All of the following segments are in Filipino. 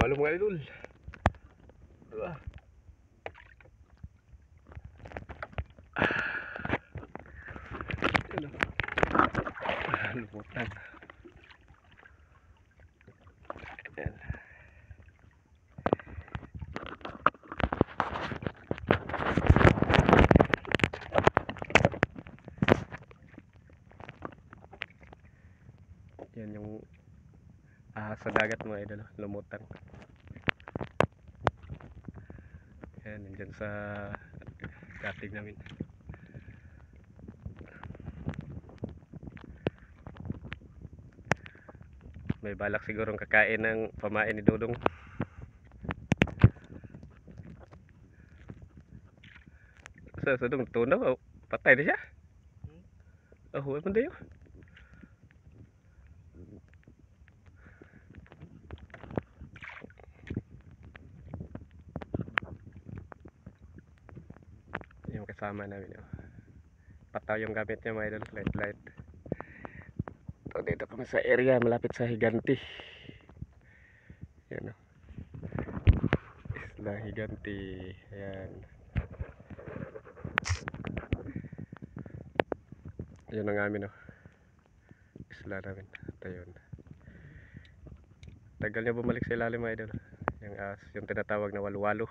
Walu-walo mga idol. Diba? Lumutan. Ayan. Yan yung sa dagat mga idol, lumutan. Yan, nandyan sa dating namin. May balak sigurong kakain ng pamain ni Dudong. Sa Dudong, tunaw, patay na siya. Oh, ano dayo? Yung kasama namin, oh. Pataw yung gamit niya mga idol, light. So, dito kami sa area malapit sa Higanti. Yan, oh. Isla Higanti. Ayan. Yan ang amin, oh. Isla namin. Ito yun. Tagal niya bumalik sa ilalim mga idol. Yung tinatawag na walu-walo.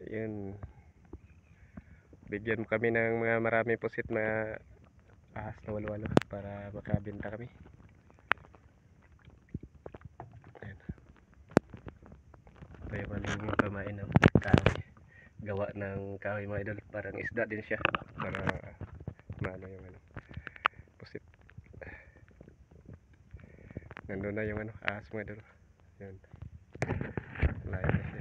Yun. Bigyan mo kami ng mga marami pusit na ahas na walu-walo para makabenta kami. Ayan. Ito yung malumong kamain ng kahoy. Gawa ng kahoy mga idol. Parang isda din siya. Para maano yung ano, pusit. Nandun na yung ahas mga idol. Ayan. Layo na siya.